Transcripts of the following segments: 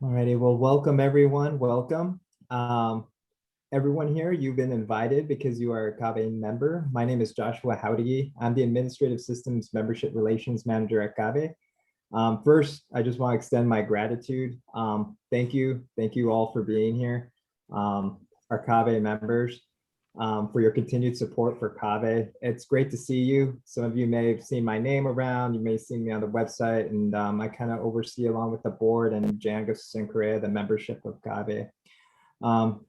Alrighty, well, welcome everyone. Welcome. Um, Everyone here, you've been invited because you are a CABE member. My name is Joshua Howdy. I'm the Administrative Systems Membership Relations Manager at CABE. First, I just want to extend my gratitude. Thank you all for being here, our CABE members, for your continued support for CABE. It's great to see you. Some of you may have seen my name around, you may have seen me on the website, and I kind of oversee along with the board and Jangos and Korea, the membership of CABE.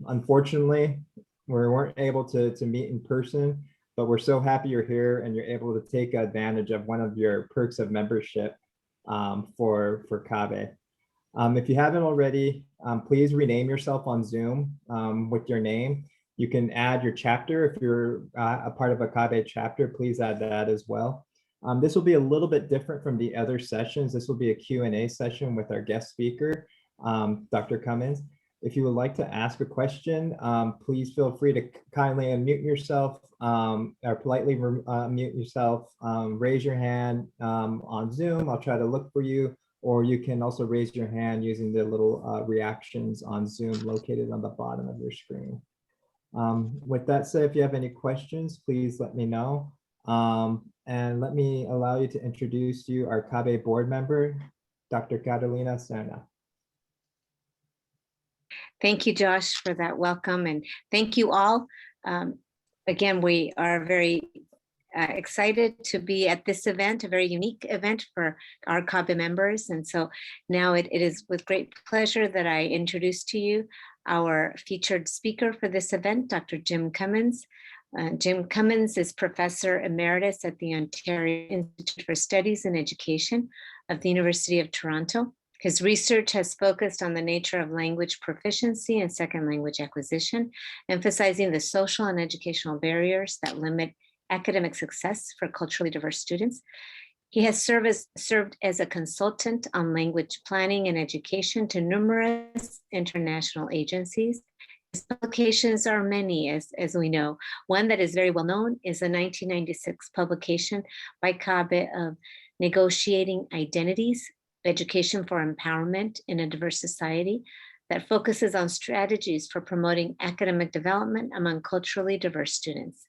Unfortunately, we weren't able to meet in person, but we're so happy you're here and you're able to take advantage of one of your perks of membership for CABE. If you haven't already, please rename yourself on Zoom with your name. You can add your chapter. If you're a part of a CABE chapter, please add that as well. This will be a little bit different from the other sessions. This will be a Q&A session with our guest speaker, Dr. Cummins. If you would like to ask a question, please feel free to kindly unmute yourself or politely mute yourself. Raise your hand on Zoom. I'll try to look for you, or you can also raise your hand using the little reactions on Zoom located on the bottom of your screen. With that said, if you have any questions, please let me know. And let me allow you to introduce you, our CABE board member, Dr. Carolina Serna. Thank you, Josh, for that welcome, and thank you all. Again, we are very excited to be at this event, a very unique event for our CABE members. And so now it is with great pleasure that I introduce to you our featured speaker for this event, Dr. Jim Cummins. Jim Cummins is Professor Emeritus at the Ontario Institute for Studies in Education of the University of Toronto. His research has focused on the nature of language proficiency and second language acquisition, emphasizing the social and educational barriers that limit academic success for culturally diverse students. He has served as a consultant on language planning and education to numerous international agencies. His publications are many, as we know. One that is very well known is a 1996 publication by CABE of Negotiating Identities, Education for Empowerment in a Diverse Society, that focuses on strategies for promoting academic development among culturally diverse students.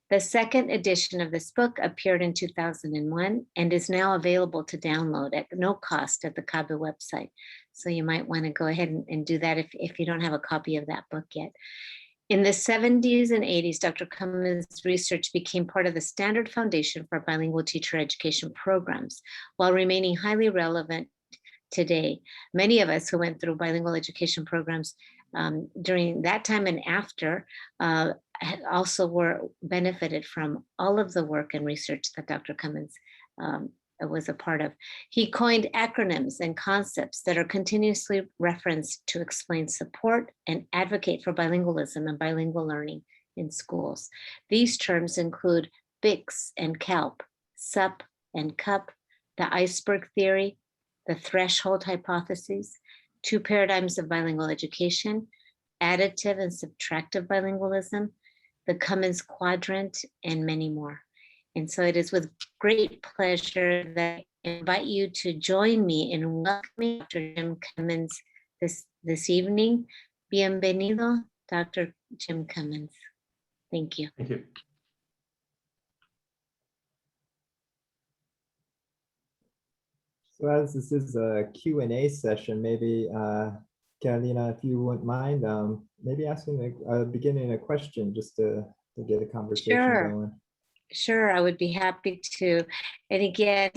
The second edition of this book appeared in 2001 and is now available to download at no cost at the CABE website. So you might want to go ahead and do that if you don't have a copy of that book yet. In the 70s and 80s, Dr. Cummins' research became part of the standard foundation for bilingual teacher education programs, while remaining highly relevant today. Many of us who went through bilingual education programs during that time and after also were benefited from all of the work and research that Dr. Cummins was a part of. He coined acronyms and concepts that are continuously referenced to explain support and advocate for bilingualism and bilingual learning in schools. These terms include BICS and CALP, SUP and CUP, the iceberg theory, the threshold hypotheses, two paradigms of bilingual education, additive and subtractive bilingualism, the Cummins quadrant, and many more. And so it is with great pleasure that I invite you to join me in welcoming Dr. Jim Cummins this evening. Bienvenido, Dr. Jim Cummins. Thank you. Thank you. So as this is a Q&A session, maybe Carolina, if you wouldn't mind, maybe asking beginning a question just to get a conversation going. Sure, I would be happy to. And again,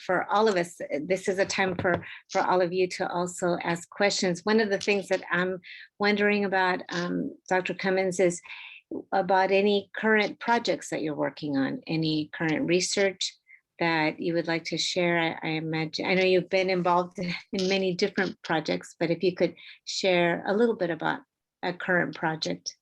for all of us, this is a time for all of you to also ask questions. One of the things that I'm wondering about, Dr. Cummins, is about any current projects that you're working on, any current research that you would like to share. I imagine, I know you've been involved in many different projects, but if you could share a little bit about a current project.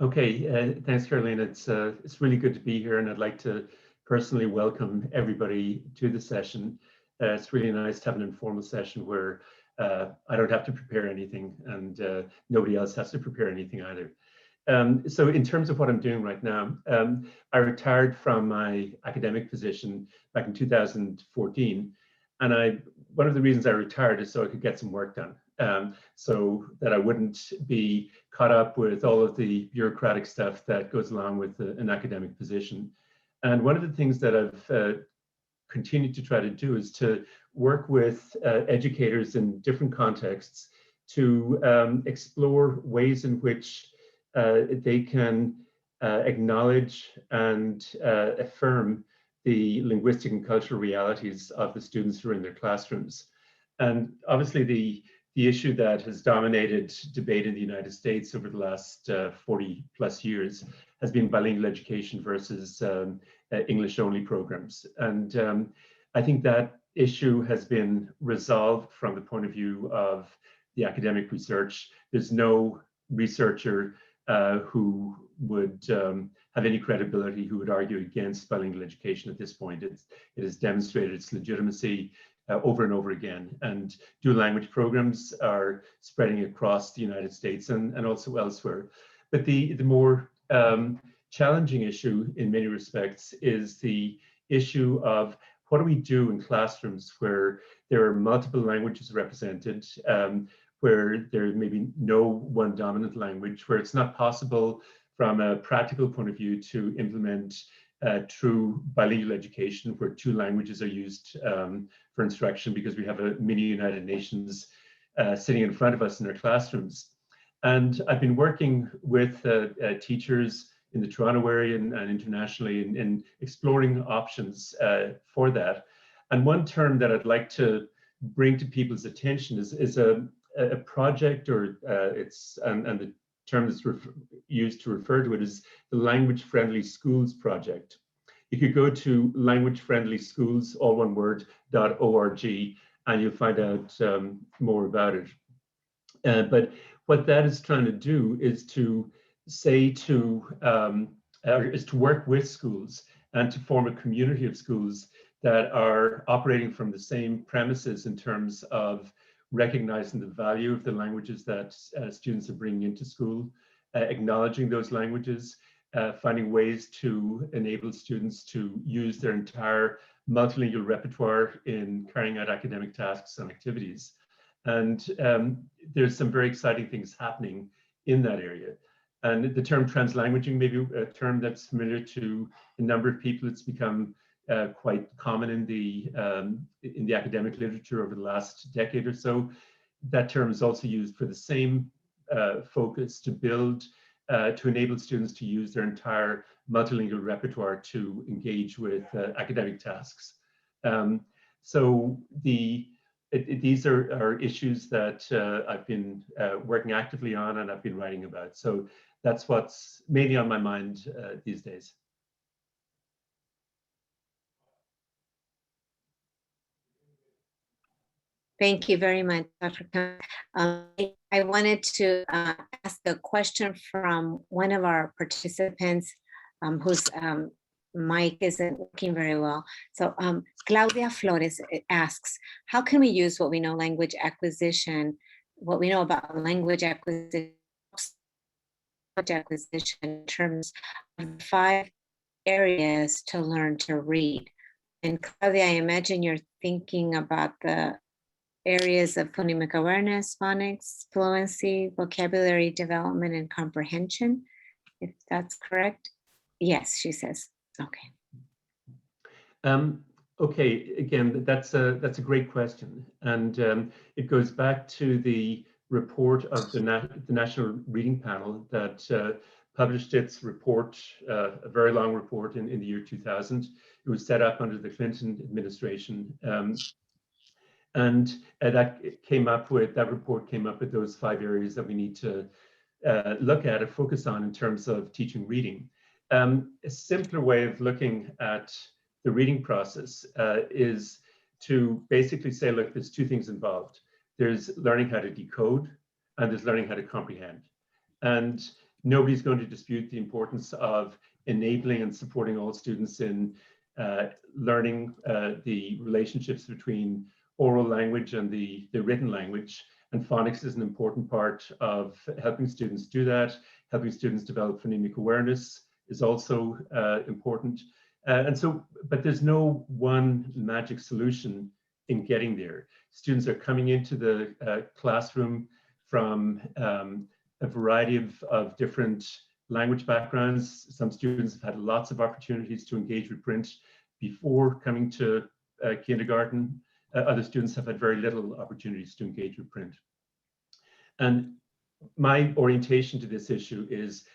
Okay, thanks, Carolina. It's really good to be here, and I'd like to personally welcome everybody to the session. It's really nice to have an informal session where I don't have to prepare anything, and nobody else has to prepare anything either. So in terms of what I'm doing right now, I retired from my academic position back in 2014, And one of the reasons I retired is so I could get some work done, so that I wouldn't be caught up with all of the bureaucratic stuff that goes along with an academic position. And one of the things that I've continued to try to do is to work with educators in different contexts to explore ways in which they can acknowledge and affirm the linguistic and cultural realities of the students who are in their classrooms. And obviously the issue that has dominated debate in the United States over the last 40 plus years has been bilingual education versus English only programs. And I think that issue has been resolved from the point of view of the academic research. There's no researcher who would have any credibility who would argue against bilingual education at this point. It has demonstrated its legitimacy over and over again. And dual language programs are spreading across the United States and also elsewhere. But the more challenging issue in many respects is the issue of what do we do in classrooms where there are multiple languages represented, where there may be no one dominant language, where it's not possible from a practical point of view to implement true bilingual education where two languages are used for instruction, because we have a mini United Nations sitting in front of us in our classrooms. And I've been working with teachers in the Toronto area and internationally in exploring options for that. And one term that I'd like to bring to people's attention is a project, or and the term that's used to refer to it is the Language Friendly Schools Project. You could go to languagefriendlyschools, all one word, .org, and you'll find out more about it. But what that is trying to do is to say is to work with schools and to form a community of schools that are operating from the same premises in terms of recognizing the value of the languages that students are bringing into school, acknowledging those languages, finding ways to enable students to use their entire multilingual repertoire in carrying out academic tasks and activities. And there's some very exciting things happening in that area. And the term translanguaging may be a term that's familiar to a number of people. It's become quite common in the academic literature over the last decade or so. That term is also used for the same focus, to build, to enable students to use their entire multilingual repertoire to engage with academic tasks. So these are issues that I've been working actively on and I've been writing about. So that's what's mainly on my mind these days. Thank you very much, Dr. Cummins. I wanted to ask a question from one of our participants whose mic isn't working very well. So Claudia Flores asks, how can we use what we know about language acquisition in terms of 5 areas to learn to read? And Claudia, I imagine you're thinking about the areas of phonemic awareness, phonics, fluency, vocabulary development, and comprehension, if that's correct. Yes, she says. Okay. Okay, again, that's a great question. And it goes back to the report of the National Reading Panel that published its report, a very long report in the year 2000. It was set up under the Clinton administration. And that report came up with those 5 areas that we need to look at and focus on in terms of teaching reading. A simpler way of looking at the reading process is to basically say, look, there's 2 things involved. There's learning how to decode and there's learning how to comprehend. And nobody's going to dispute the importance of enabling and supporting all students in learning the relationships between oral language and the written language. And phonics is an important part of helping students do that. Helping students develop phonemic awareness is also important. But there's no one magic solution in getting there. Students are coming into the classroom from a variety of different language backgrounds. Some students have had lots of opportunities to engage with print before coming to kindergarten. Other students have had very little opportunities to engage with print. And my orientation to this issue is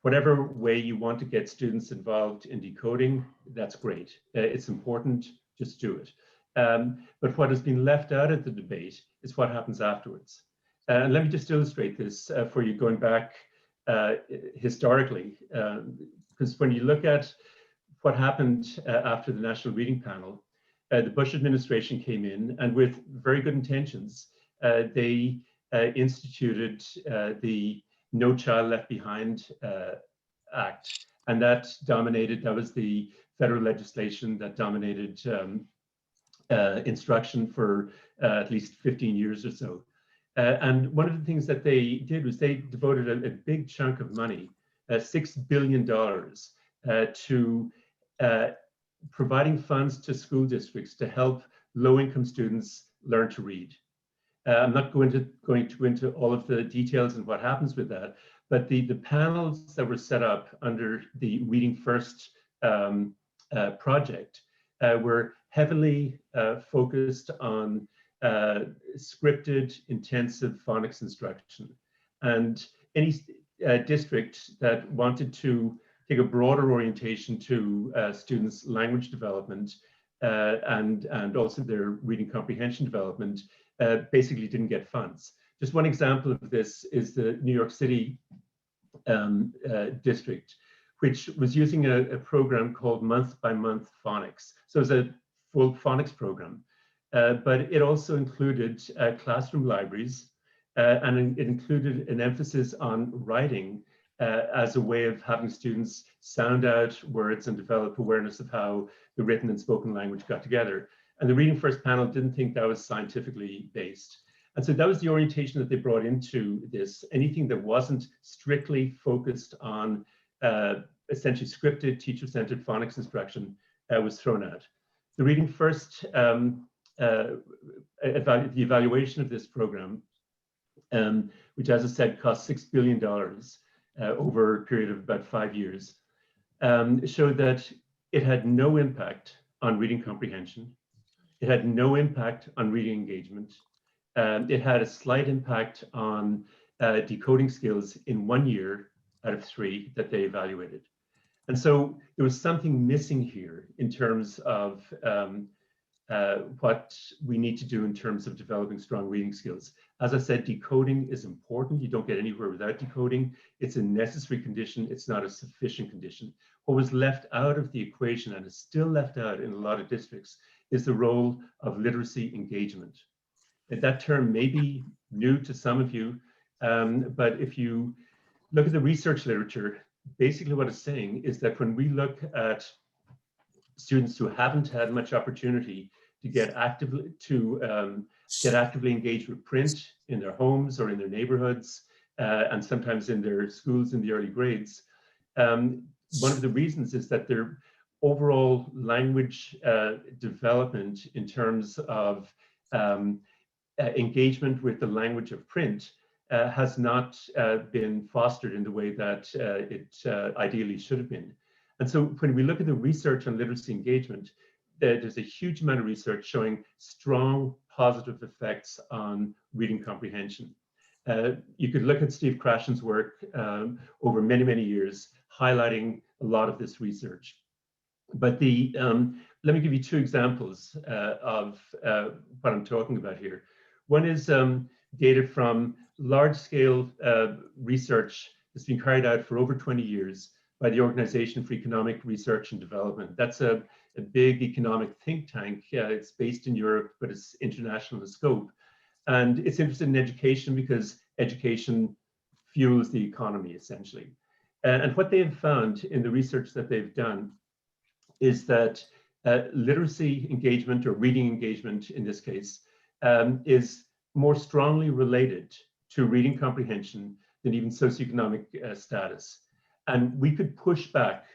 whatever way you want to get students involved in decoding, that's great. It's important, just do it. But what has been left out of the debate is what happens afterwards. And let me just illustrate this for you going back historically, because when you look at what happened after the National Reading Panel, the Bush administration came in, and with very good intentions, they instituted the No Child Left Behind Act, and that was the federal legislation that dominated instruction for at least 15 years or so. And one of the things that they did was they devoted a big chunk of money, $6 billion, to providing funds to school districts to help low-income students learn to read. I'm not going to go into all of the details and what happens with that, but the panels that were set up under the Reading First project were heavily focused on scripted, intensive phonics instruction. And any district that wanted to take a broader orientation to students' language development and also their reading comprehension development basically didn't get funds. Just one example of this is the New York City district, which was using a program called Month by Month Phonics. So it was a full phonics program, but it also included classroom libraries, and it included an emphasis on writing as a way of having students sound out words and develop awareness of how the written and spoken language got together. And the Reading First panel didn't think that was scientifically based. And so that was the orientation that they brought into this. Anything that wasn't strictly focused on essentially scripted, teacher-centered phonics instruction was thrown out. The Reading First, the evaluation of this program, which as I said, cost $6 billion over a period of about 5 years, showed that it had no impact on reading comprehension. It had no impact on reading engagement. It had a slight impact on decoding skills in 1 year out of 3 that they evaluated. And so there was something missing here in terms of what we need to do in terms of developing strong reading skills. As I said, decoding is important. You don't get anywhere without decoding. It's a necessary condition. It's not a sufficient condition. What was left out of the equation, and is still left out in a lot of districts, is the role of literacy engagement. And that term may be new to some of you, but if you look at the research literature, basically what it's saying is that when we look at students who haven't had much opportunity to get actively engaged with print in their homes or in their neighborhoods, and sometimes in their schools in the early grades, one of the reasons is that their overall language development in terms of engagement with the language of print has not been fostered in the way that it ideally should have been. And so when we look at the research on literacy engagement, there's a huge amount of research showing strong positive effects on reading comprehension. You could look at Steve Krashen's work over many, many years, highlighting a lot of this research. But let me give you 2 examples of what I'm talking about here. One is data from large-scale research that's been carried out for over 20 years by the Organization for Economic Research and Development. That's a big economic think tank. It's based in Europe, but it's international in scope. And it's interested in education because education fuels the economy, essentially. And what they have found in the research that they've done is that literacy engagement, or reading engagement in this case, is more strongly related to reading comprehension than even socioeconomic status. And we could push back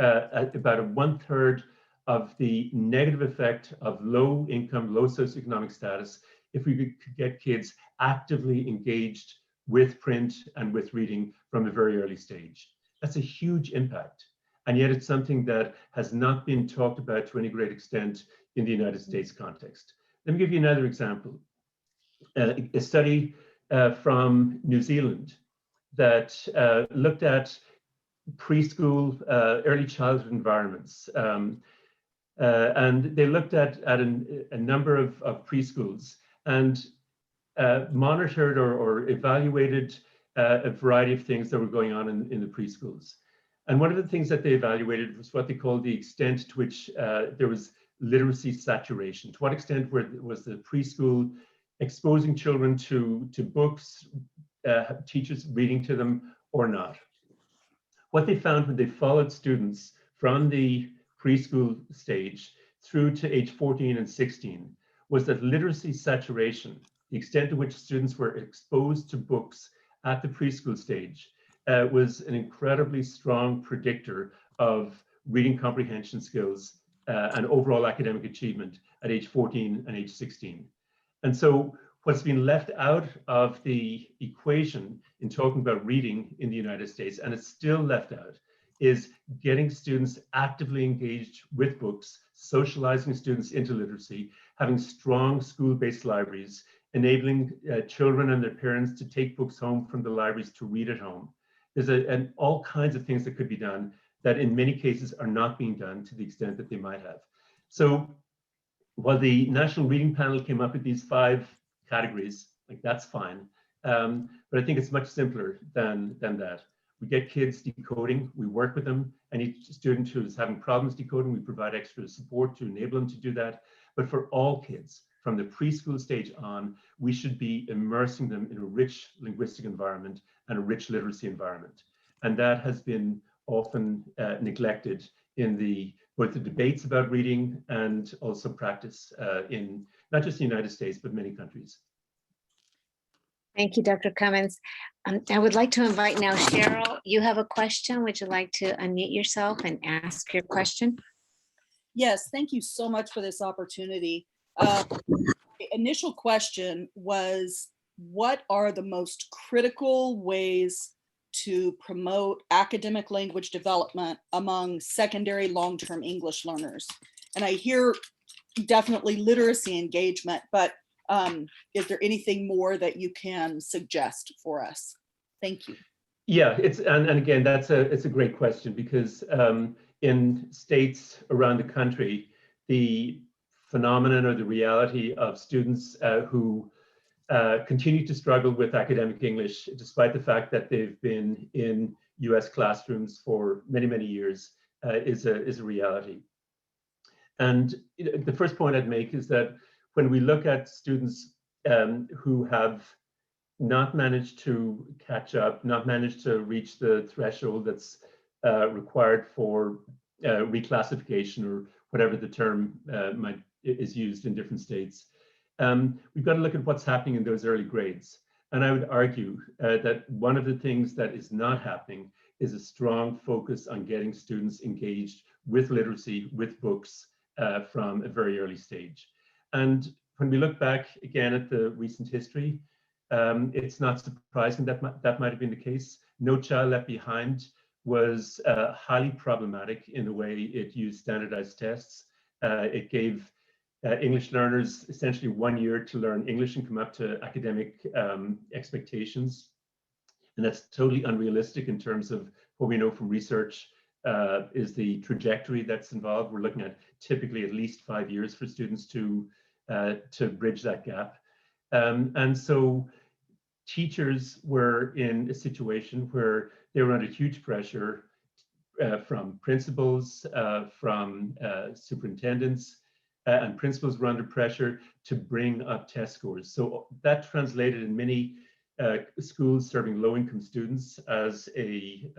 at about 1/3 of the negative effect of low income, low socioeconomic status if we could get kids actively engaged with print and with reading from a very early stage. That's a huge impact. And yet it's something that has not been talked about to any great extent in the United States context. Let me give you another example. A study from New Zealand that looked at preschool, early childhood environments. And they looked at a number of preschools and monitored or evaluated a variety of things that were going on in the preschools. And one of the things that they evaluated was what they called the extent to which there was literacy saturation. To what extent was the preschool exposing children to books, teachers reading to them or not? What they found when they followed students from the preschool stage through to age 14 and 16 was that literacy saturation, the extent to which students were exposed to books at the preschool stage, was an incredibly strong predictor of reading comprehension skills and overall academic achievement at age 14 and age 16. And so what's been left out of the equation in talking about reading in the United States, and it's still left out, is getting students actively engaged with books, socializing students into literacy, having strong school-based libraries, enabling children and their parents to take books home from the libraries to read at home. There's all kinds of things that could be done that in many cases are not being done to the extent that they might have. So while the National Reading Panel came up with these 5 categories, like that's fine. But I think it's much simpler than that. We get kids decoding, we work with them. Any student who's having problems decoding, we provide extra support to enable them to do that. But for all kids, from the preschool stage on, we should be immersing them in a rich linguistic environment and a rich literacy environment. And that has been often neglected in both the debates about reading and also practice in not just the United States, but many countries. Thank you, Dr. Cummins. I would like to invite now Cheryl. You have a question. Would you like to unmute yourself and ask your question? Yes, thank you so much for this opportunity. Initial question was, what are the most critical ways to promote academic language development among secondary long-term English learners? And I hear definitely literacy engagement, but is there anything more that you can suggest for us? Thank you. Yeah, and again, it's a great question, because in states around the country, the phenomenon or the reality of students who continue to struggle with academic English, despite the fact that they've been in US classrooms for many, many years, is a reality. And the first point I'd make is that when we look at students who have not managed to catch up, not managed to reach the threshold that's required for reclassification, or whatever the term is used in different states, we've got to look at what's happening in those early grades. And I would argue that one of the things that is not happening is a strong focus on getting students engaged with literacy, with books from a very early stage. And when we look back again at the recent history, it's not surprising that that might have been the case. No Child Left Behind was highly problematic in the way it used standardized tests. It gave English learners essentially 1 year to learn English and come up to academic expectations. And that's totally unrealistic in terms of what we know from research is the trajectory that's involved. We're looking at typically at least 5 years for students to bridge that gap. And so teachers were in a situation where they were under huge pressure from principals, from superintendents, and principals were under pressure to bring up test scores. So that translated in many schools serving low-income students as a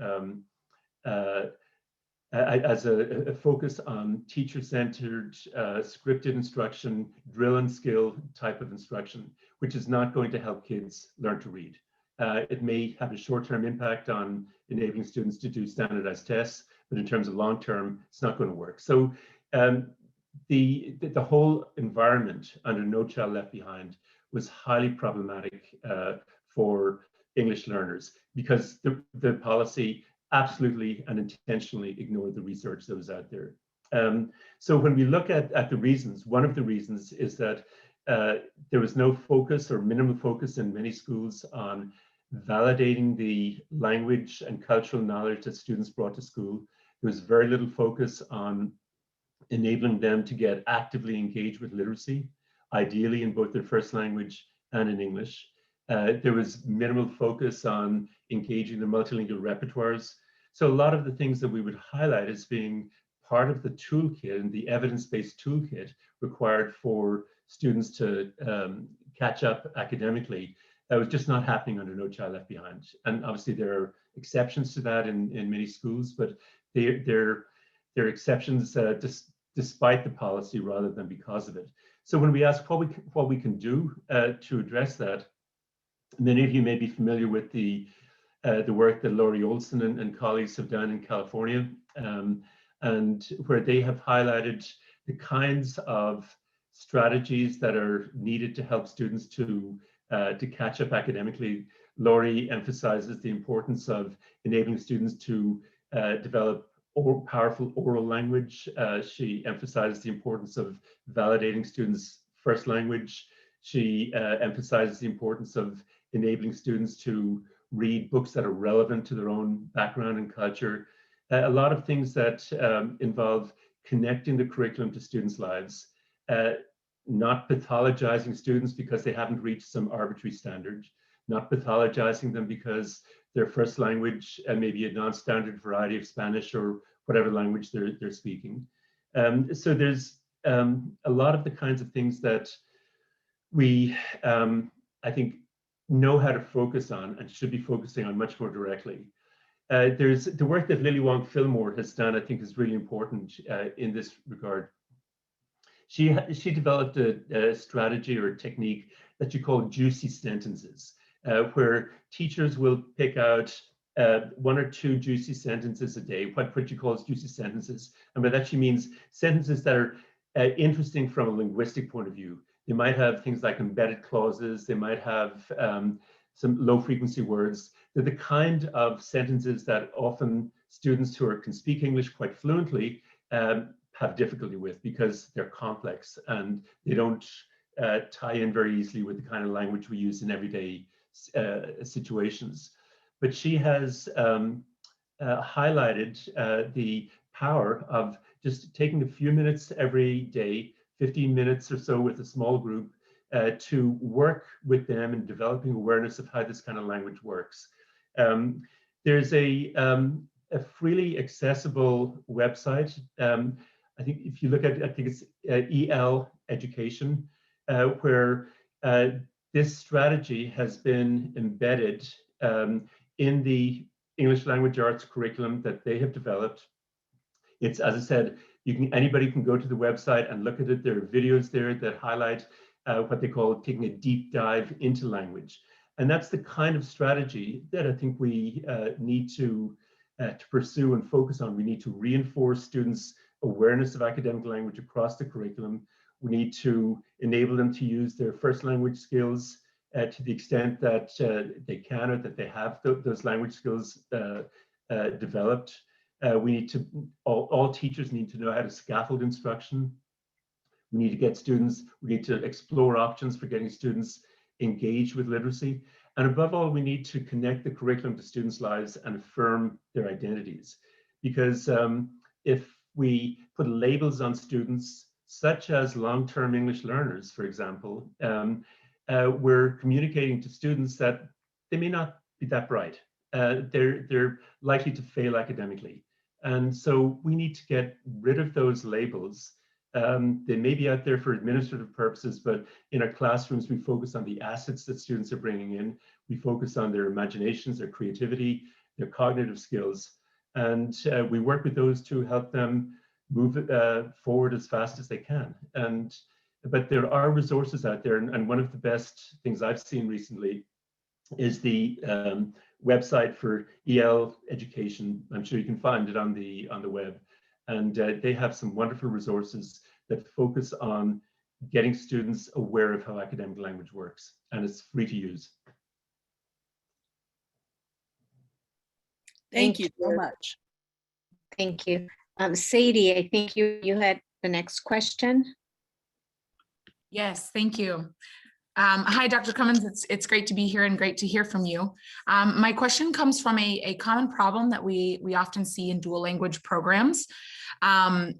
focus on teacher-centered, scripted instruction, drill and skill type of instruction, which is not going to help kids learn to read. It may have a short-term impact on enabling students to do standardized tests, but in terms of long-term, it's not going to work. So The whole environment under No Child Left Behind was highly problematic for English learners, because the policy absolutely and intentionally ignored the research that was out there. So when we look at the reasons, one of the reasons is that there was no focus or minimal focus in many schools on validating the language and cultural knowledge that students brought to school. There was very little focus on enabling them to get actively engaged with literacy, ideally in both their first language and in English. There was minimal focus on engaging the multilingual repertoires. So a lot of the things that we would highlight as being part of the toolkit and the evidence-based toolkit required for students to catch up academically, that was just not happening under No Child Left Behind. And obviously there are exceptions to that in many schools, but they're exceptions despite the policy rather than because of it. So when we ask what we can do to address that, many of you may be familiar with the work that Laurie Olson and colleagues have done in California, and where they have highlighted the kinds of strategies that are needed to help students to catch up academically. Laurie emphasizes the importance of enabling students to develop powerful oral language. She emphasizes the importance of validating students' first language. She emphasizes the importance of enabling students to read books that are relevant to their own background and culture. A lot of things that involve connecting the curriculum to students' lives, not pathologizing students because they haven't reached some arbitrary standard, not pathologizing them because their first language may be a non-standard variety of Spanish or whatever language they're speaking. So there's a lot of the kinds of things that we, I think, know how to focus on and should be focusing on much more directly. There's the work that Lily Wong Fillmore has done, I think, is really important in this regard. She developed a strategy or a technique that you call juicy sentences, where teachers will pick out 1 or 2 juicy sentences a day, what she calls juicy sentences. And by that she means sentences that are interesting from a linguistic point of view. They might have things like embedded clauses, they might have some low frequency words. They're the kind of sentences that often students who can speak English quite fluently have difficulty with, because they're complex and they don't tie in very easily with the kind of language we use in everyday situations. But she has highlighted the power of just taking a few minutes every day, 15 minutes or so with a small group, to work with them in developing awareness of how this kind of language works. There's a freely accessible website. I think if you look at, I think it's EL Education, where this strategy has been embedded in the English language arts curriculum that they have developed. It's, as I said, anybody can go to the website and look at it. There are videos there that highlight what they call taking a deep dive into language. And that's the kind of strategy that I think we need to pursue and focus on. We need to reinforce students' awareness of academic language across the curriculum. We need to enable them to use their first language skills to the extent that they can, or that they have those language skills developed. We need to, all teachers need to know how to scaffold instruction. We need to get students, we need to explore options for getting students engaged with literacy. And above all, we need to connect the curriculum to students' lives and affirm their identities. Because if we put labels on students, such as long-term English learners, for example, we're communicating to students that they may not be that bright. They're likely to fail academically. And so we need to get rid of those labels. They may be out there for administrative purposes, but in our classrooms, we focus on the assets that students are bringing in. We focus on their imaginations, their creativity, their cognitive skills. And we work with those to help them move forward as fast as they can. But there are resources out there, and one of the best things I've seen recently is the website for EL Education. I'm sure you can find it on the web. And they have some wonderful resources that focus on getting students aware of how academic language works, and it's free to use. Thank you so much. Thank you. Sadie, I think you had the next question. Yes, thank you. Hi, Dr. Cummins. It's great to be here and great to hear from you. My question comes from a common problem that we often see in dual language programs.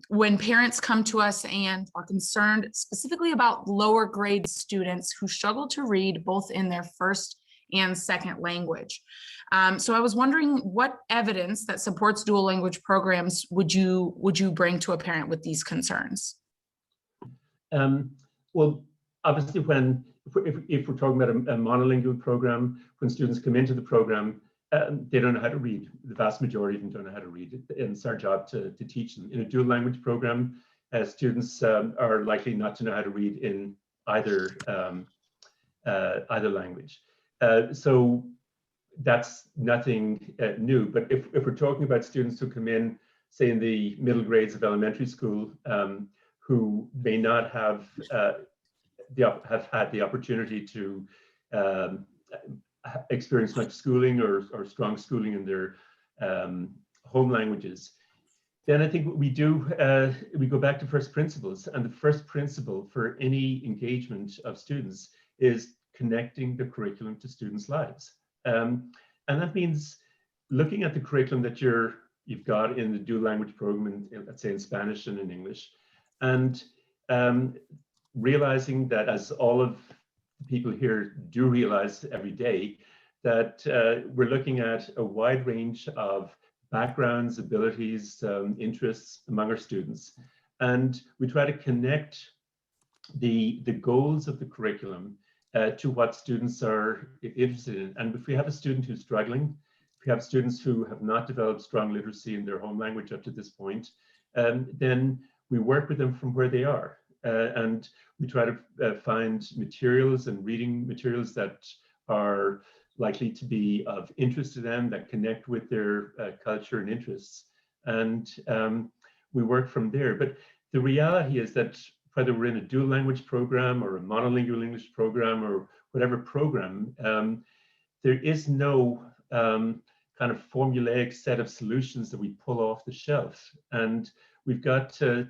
When parents come to us and are concerned specifically about lower grade students who struggle to read both in their first and second language. So I was wondering what evidence that supports dual language programs would you bring to a parent with these concerns? Well, obviously, if we're talking about a monolingual program, when students come into the program, they don't know how to read. The vast majority of them don't know how to read. And it's our job to teach them. In a dual language program, students are likely not to know how to read in either language. So that's nothing new. But if we're talking about students who come in, say in the middle grades of elementary school, who may not have had the opportunity to experience much schooling or strong schooling in their home languages, then I think what we do, we go back to first principles. And the first principle for any engagement of students is connecting the curriculum to students' lives. And that means looking at the curriculum that you've got in the dual language program, let's say in Spanish and in English, and realizing that, as all of the people here do realize every day, that we're looking at a wide range of backgrounds, abilities, interests among our students. And we try to connect the goals of the curriculum to what students are interested in. And if we have a student who's struggling, if we have students who have not developed strong literacy in their home language up to this point, then we work with them from where they are. And we try to find materials and reading materials that are likely to be of interest to them, that connect with their culture and interests. And we work from there. But the reality is that whether we're in a dual language program or a monolingual English program or whatever program, there is no kind of formulaic set of solutions that we pull off the shelf. And we've got to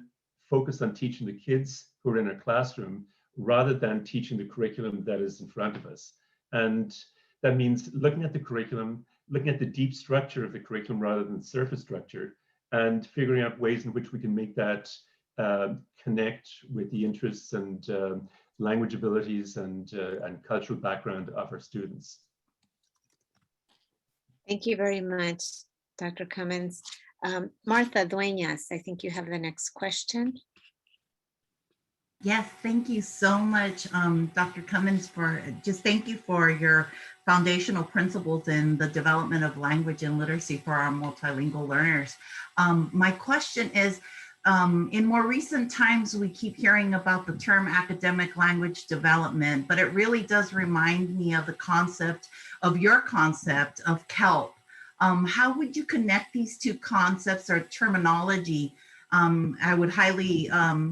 focus on teaching the kids who are in our classroom rather than teaching the curriculum that is in front of us. And that means looking at the curriculum, looking at the deep structure of the curriculum rather than the surface structure, and figuring out ways in which we can make that connect with the interests and language abilities and cultural background of our students. Thank you very much, Dr. Cummins. Martha Dueñas, I think you have the next question. Yes, thank you so much, Dr. Cummins, thank you for your foundational principles in the development of language and literacy for our multilingual learners. My question is, in more recent times, we keep hearing about the term academic language development, but it really does remind me of your concept of CALP. How would you connect these two concepts or terminology? I would highly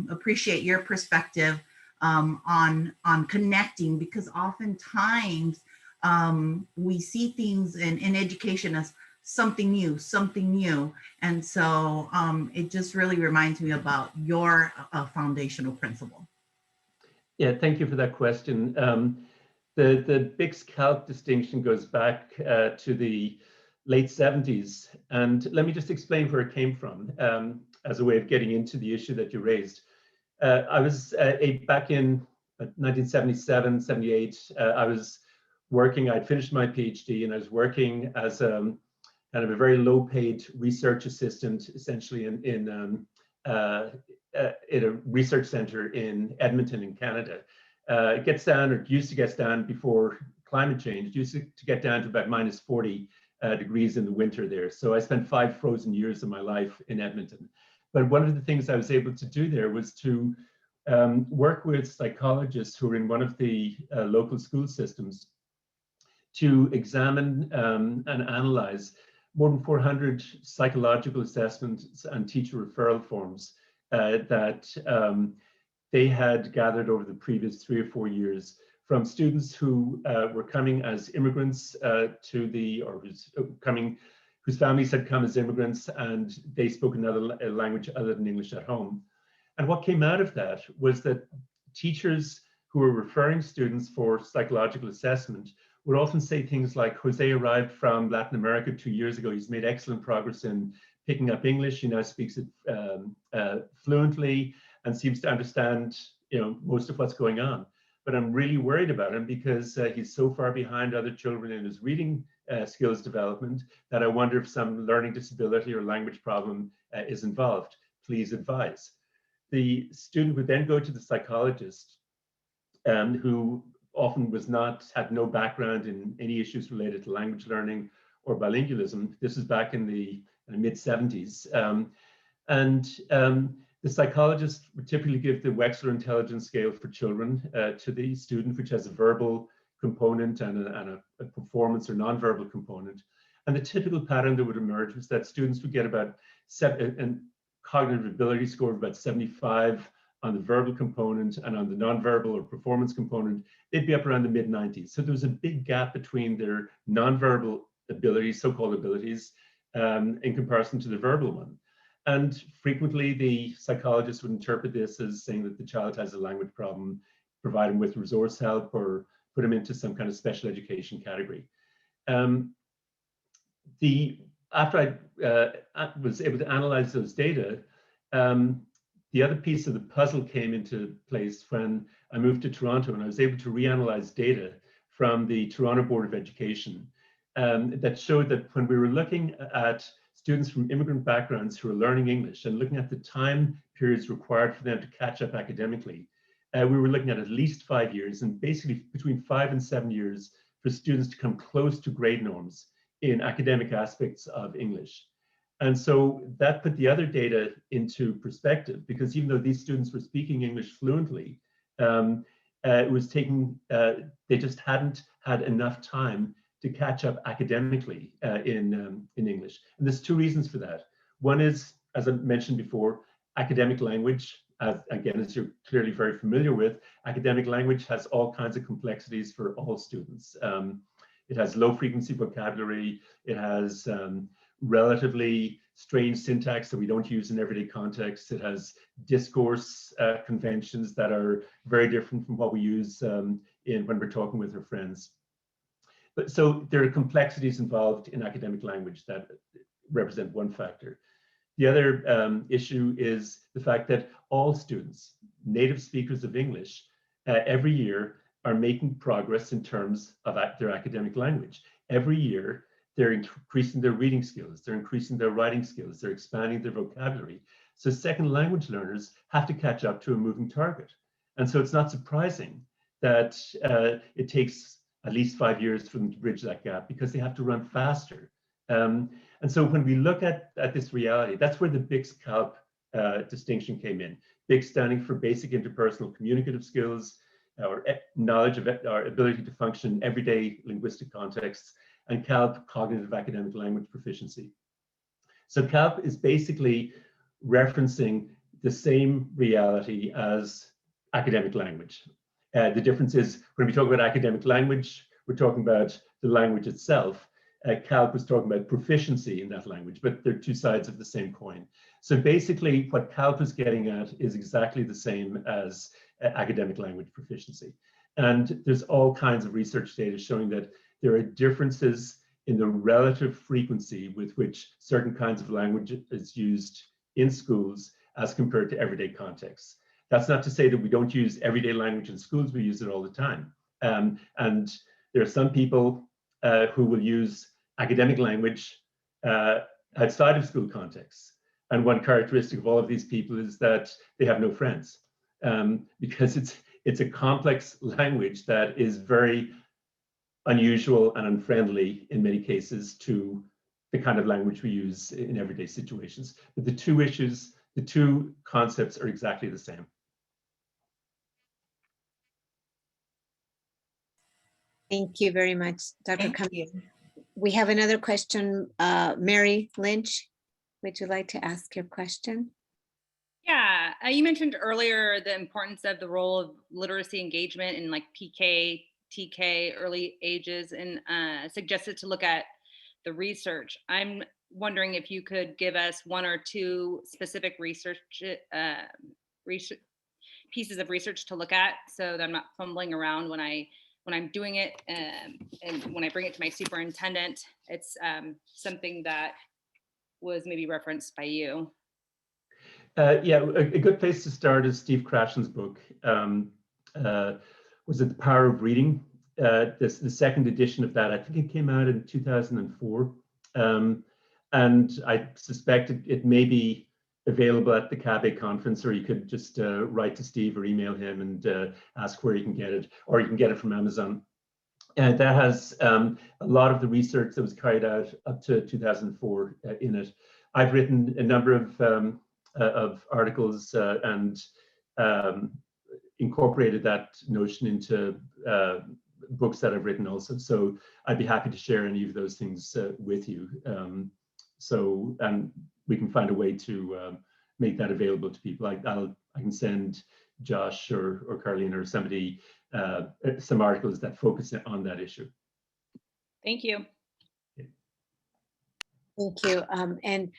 appreciate your perspective on connecting, because oftentimes we see things in education as something new. And so it just really reminds me about your foundational principle. Yeah, thank you for that question. The BICS-CALP distinction goes back to the late 70s. And let me just explain where it came from as a way of getting into the issue that you raised. I was back in 1977, 78, I was working, I'd finished my PhD and I was working as kind of a very low paid research assistant, essentially in a research center in Edmonton in Canada. It gets down, or used to get down before climate change, used to get down to about -40 degrees in the winter there. So I spent 5 frozen years of my life in Edmonton. But one of the things I was able to do there was to work with psychologists who were in one of the local school systems to examine and analyze more than 400 psychological assessments and teacher referral forms that they had gathered over the previous 3 or 4 years from students who were coming as immigrants whose families had come as immigrants and they spoke another language other than English at home. And what came out of that was that teachers who were referring students for psychological assessment would often say things like, Jose arrived from Latin America 2 years ago. He's made excellent progress in picking up English. He now speaks it fluently and seems to understand, most of what's going on. But I'm really worried about him because he's so far behind other children in his reading skills development that I wonder if some learning disability or language problem is involved. Please advise. The student would then go to the psychologist, who often had no background in any issues related to language learning or bilingualism. This is back in the mid-70s. The psychologist would typically give the Wechsler Intelligence Scale for children to the student, which has a verbal component and a performance or nonverbal component. And the typical pattern that would emerge was that students would get about a cognitive ability score of about 75 on the verbal component, and on the nonverbal or performance component, they'd be up around the mid-90s. So there was a big gap between their nonverbal abilities, so-called abilities, in comparison to the verbal one. And frequently the psychologist would interpret this as saying that the child has a language problem, provide him with resource help, or put him into some kind of special education category. After I was able to analyze those data, the other piece of the puzzle came into place when I moved to Toronto, and I was able to reanalyze data from the Toronto Board of Education that showed that when we were looking at students from immigrant backgrounds who are learning English and looking at the time periods required for them to catch up academically, we were looking at least 5 years, and basically between 5 and 7 years for students to come close to grade norms in academic aspects of English. And so that put the other data into perspective, because even though these students were speaking English fluently, it was taking, they just hadn't had enough time to catch up academically in English. And there's 2 reasons for that. One is, as I mentioned before, academic language. Again, as you're clearly very familiar with, academic language has all kinds of complexities for all students. It has low frequency vocabulary. It has relatively strange syntax that we don't use in everyday contexts. It has discourse conventions that are very different from what we use when we're talking with our friends. But so there are complexities involved in academic language that represent one factor. The other issue is the fact that all students, native speakers of English, every year are making progress in terms of their academic language. Every year, they're increasing their reading skills, they're increasing their writing skills, they're expanding their vocabulary. So second language learners have to catch up to a moving target. And so it's not surprising that it takes at least 5 years for them to bridge that gap, because they have to run faster. And so when we look at this reality, that's where the BICS-CALP distinction came in. BICS standing for basic interpersonal communicative skills, our knowledge of our ability to function in everyday linguistic contexts, and CALP, cognitive academic language proficiency. So CALP is basically referencing the same reality as academic language. The difference is when we talk about academic language, we're talking about the language itself. CALP was talking about proficiency in that language, but they're 2 sides of the same coin. So basically what CALP is getting at is exactly the same as academic language proficiency. And there's all kinds of research data showing that there are differences in the relative frequency with which certain kinds of language is used in schools as compared to everyday contexts. That's not to say that we don't use everyday language in schools, we use it all the time. And there are some people who will use academic language outside of school contexts. And one characteristic of all of these people is that they have no friends, because it's a complex language that is very unusual and unfriendly in many cases to the kind of language we use in everyday situations. But the 2 issues, the 2 concepts are exactly the same. Thank you very much, Dr. Thank Cummins. you. We have another question. Mary Lynch, would you like to ask your question? Yeah, you mentioned earlier the importance of the role of literacy engagement in like PK, TK, early ages, and suggested to look at the research. I'm wondering if you could give us one or two specific research pieces of research to look at, so that I'm not fumbling around when I'm doing it, and when I bring it to my superintendent, it's something that was maybe referenced by you. Yeah, a good place to start is Steve Krashen's book. Was it The Power of Reading? The second edition of that, I think it came out in 2004. And I suspect it may be available at the CABE conference, or you could just write to Steve or email him and ask where you can get it, or you can get it from Amazon. And that has a lot of the research that was carried out up to 2004 in it. I've written a number of articles and incorporated that notion into books that I've written also. So I'd be happy to share any of those things with you. And we can find a way to make that available to people. I can send Josh or Carlene or somebody some articles that focus on that issue. Thank you. Thank you. And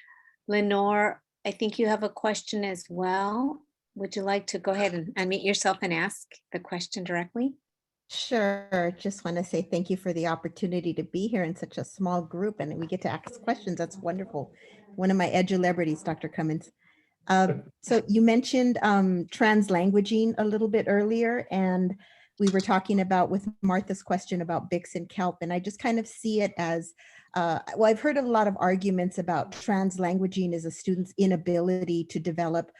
Lenore, I think you have a question as well. Would you like to go ahead and unmute yourself and ask the question directly? Sure. Just want to say thank you for the opportunity to be here in such a small group and we get to ask questions. That's wonderful. One of my edge-celebrities, Dr. Cummins. So you mentioned translanguaging a little bit earlier, and we were talking about with Martha's question about BICS and CALP, and I just kind of see it as, well, I've heard a lot of arguments about translanguaging as a student's inability to develop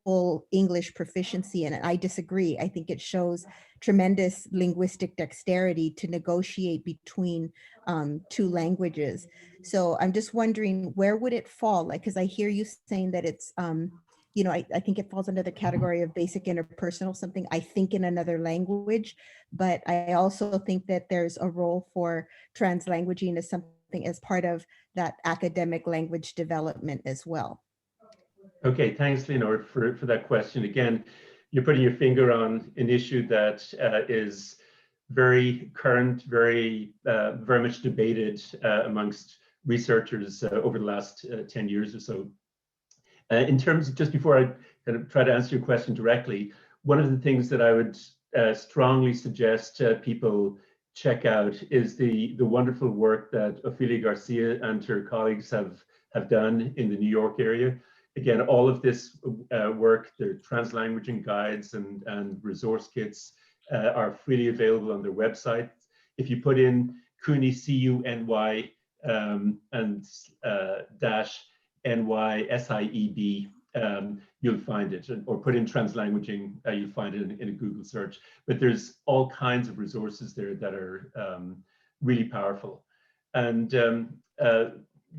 full English proficiency, and I disagree. I think it shows tremendous linguistic dexterity to negotiate between two languages. So I'm just wondering, where would it fall? Like, because I hear you saying that it's, you know, I think it falls under the category of basic interpersonal, something I think in another language, but I also think that there's a role for translanguaging as something as part of that academic language development as well. Okay, thanks, Leonor, for that question. Again, you're putting your finger on an issue that is very current, very much debated amongst researchers over the last 10 years or so. In terms of, just before I kind of try to answer your question directly, one of the things that I would strongly suggest people check out is the wonderful work that Ophelia Garcia and her colleagues have done in the New York area. Again, all of this work, the translanguaging guides and resource kits are freely available on their website. If you put in CUNY, C-U-N-Y, and dash N-Y-S-I-E-B, you'll find it, or put in translanguaging, you'll find it in a Google search. But there's all kinds of resources there that are really powerful. And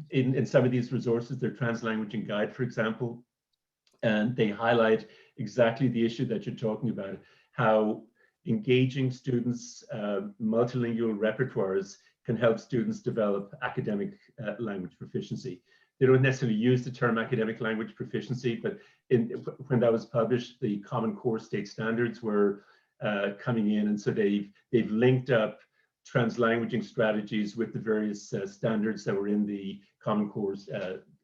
in some of these resources, their translanguaging guide, for example, and they highlight exactly the issue that you're talking about, how engaging students' multilingual repertoires can help students develop academic language proficiency. They don't necessarily use the term academic language proficiency, but when that was published, the Common Core state standards were coming in, and so they've linked up translanguaging strategies with the various standards that were in the Common Core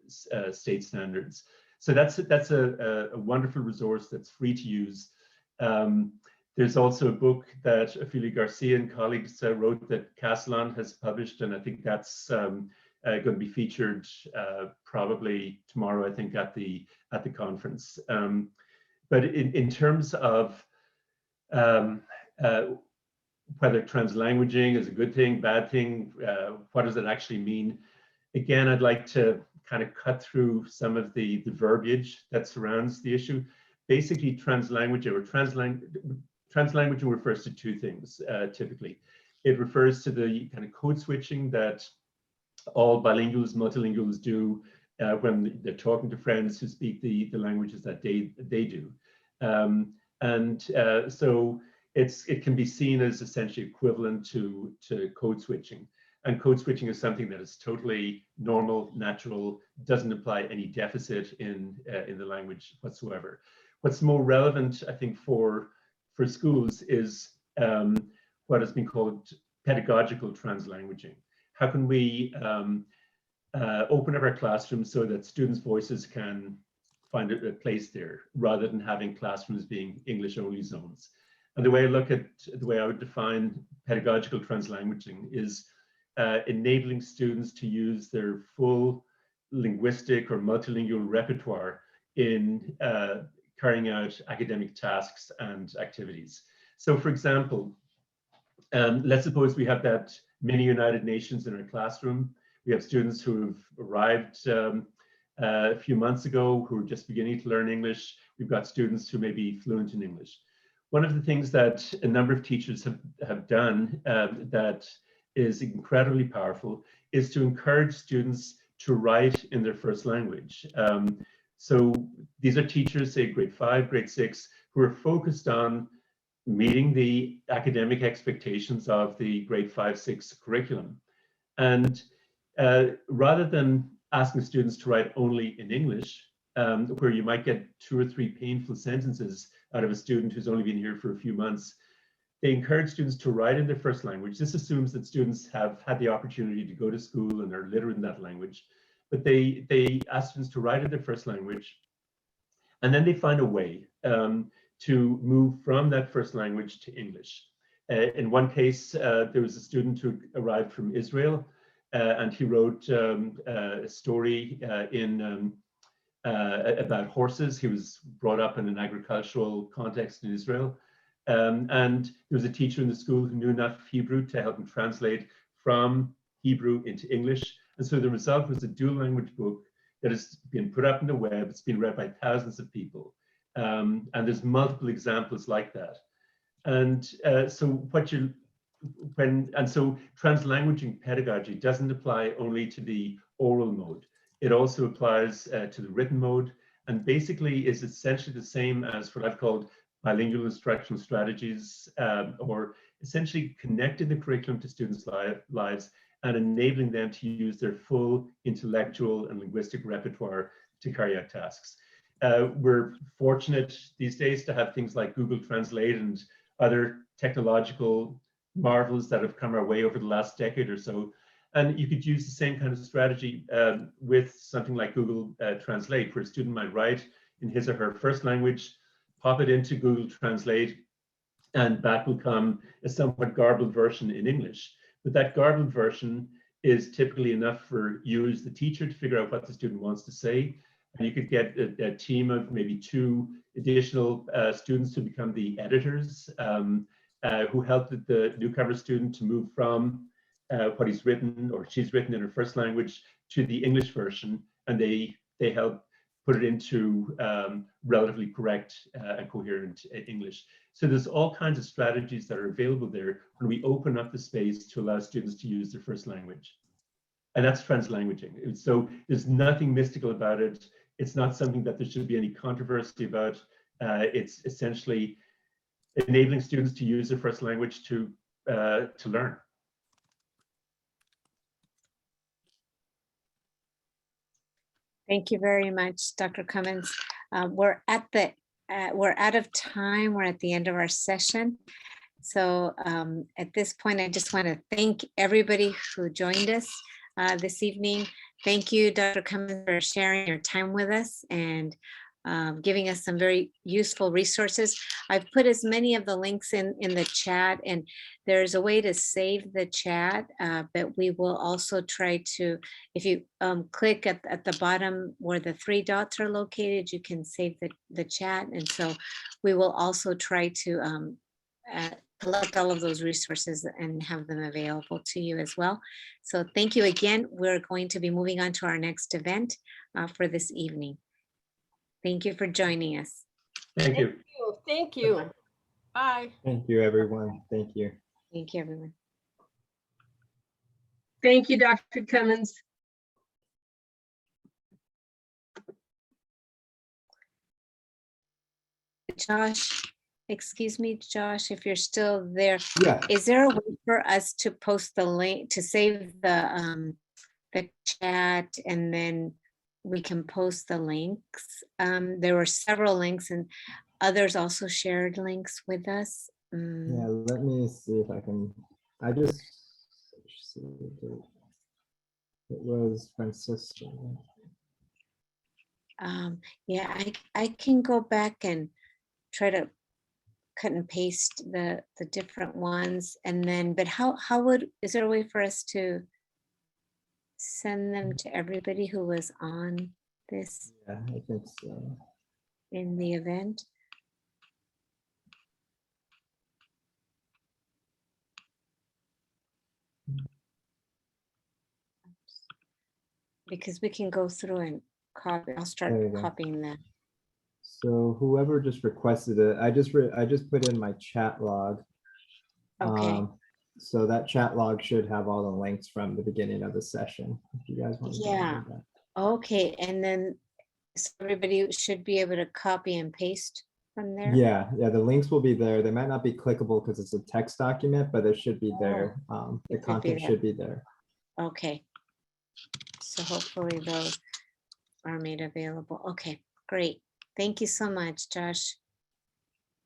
state standards. So that's a wonderful resource that's free to use. There's also a book that Ophelia Garcia and colleagues wrote that Castellan has published, and I think that's going to be featured probably tomorrow, I think, at the conference. But in terms of whether translanguaging is a good thing, bad thing, what does it actually mean? Again, I'd like to kind of cut through some of the verbiage that surrounds the issue. Basically, translanguaging refers to two things, typically. It refers to the kind of code switching that all bilinguals, multilinguals do when they're talking to friends who speak the languages that they do. So it can be seen as essentially equivalent to code switching. And code switching is something that is totally normal, natural, doesn't imply any deficit in the language whatsoever. What's more relevant, I think, for schools is what has been called pedagogical translanguaging. How can we open up our classrooms so that students' voices can find a place there, rather than having classrooms being English-only zones? And the way I would define pedagogical translanguaging is enabling students to use their full linguistic or multilingual repertoire in carrying out academic tasks and activities. So for example, let's suppose we have that mini United Nations in our classroom. We have students who have arrived a few months ago who are just beginning to learn English. We've got students who may be fluent in English. One of the things that a number of teachers have done that is incredibly powerful is to encourage students to write in their first language. So these are teachers, say grade 5, grade 6, who are focused on meeting the academic expectations of the grade 5, 6 curriculum. And rather than asking students to write only in English, where you might get 2 or 3 painful sentences out of a student who's only been here for a few months, they encourage students to write in their first language. This assumes that students have had the opportunity to go to school and are literate in that language, but they ask students to write in their first language, and then they find a way to move from that first language to English. In one case, there was a student who arrived from Israel, and he wrote a story about horses. He was brought up in an agricultural context in Israel. And there was a teacher in the school who knew enough Hebrew to help him translate from Hebrew into English. And so the result was a dual language book that has been put up on the web. It's been read by thousands of people. And there's multiple examples like that. And so translanguaging pedagogy doesn't apply only to the oral mode. It also applies to the written mode, and basically is essentially the same as what I've called bilingual instructional strategies, or essentially connecting the curriculum to students' lives and enabling them to use their full intellectual and linguistic repertoire to carry out tasks. We're fortunate these days to have things like Google Translate and other technological marvels that have come our way over the last decade or so. And you could use the same kind of strategy with something like Google Translate, where a student might write in his or her first language, pop it into Google Translate, and back will come a somewhat garbled version in English. But that garbled version is typically enough for you as the teacher to figure out what the student wants to say. And you could get a team of maybe 2 additional students to become the editors, who help the newcomer student to move from what he's written or she's written in her first language to the English version, and they help put it into relatively correct and coherent English. So there's all kinds of strategies that are available there when we open up the space to allow students to use their first language. And that's translanguaging. So there's nothing mystical about it. It's not something that there should be any controversy about. It's essentially enabling students to use their first language to learn. Thank you very much, Dr. Cummins. We're out of time. We're at the end of our session. So at this point, I just want to thank everybody who joined us this evening. Thank you, Dr. Cummins, for sharing your time with us and giving us some very useful resources. I've put as many of the links in the chat, and there's a way to save the chat, but we will also try to, if you click at the bottom where the 3 dots are located, you can save the chat. And so we will also try to collect all of those resources and have them available to you as well. So thank you again. We're going to be moving on to our next event for this evening. Thank you for joining us. Thank you. Thank you. Bye. Thank you, everyone. Thank you. Thank you, everyone. Thank you, Dr. Cummins. Josh, excuse me, Josh, if you're still there. Yeah. Is there a way for us to post the link, to save the chat, and then we can post the links? There were several links and others also shared links with us. Yeah, let me see if I can, I just, see, it was Francisco. Yeah, I can go back and try to cut and paste the different ones, and then, but how is there a way for us to send them to everybody who was on this Yeah, I think so. in the event? Because we can go through and copy. I'll start There you go. copying that. So whoever just requested it, I just put in my chat log. Okay. So that chat log should have all the links from the beginning of the session. If you guys want to Yeah. Okay, and then so everybody should be able to copy and paste from there. Yeah, the links will be there. They might not be clickable because it's a text document, but it should be there. The it could be content there. should be there. Okay. So hopefully those are made available. Okay, great. Thank you so much, Josh.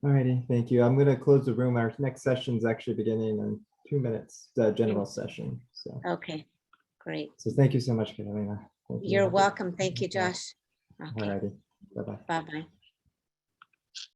Alrighty, thank you. I'm gonna close the room. Our next session is actually beginning in 2 minutes, the general session. So, Okay, great. so thank you so much, Catalina. Thank you. You're welcome. Thank you, Josh. Okay, Alrighty, bye-bye. bye-bye.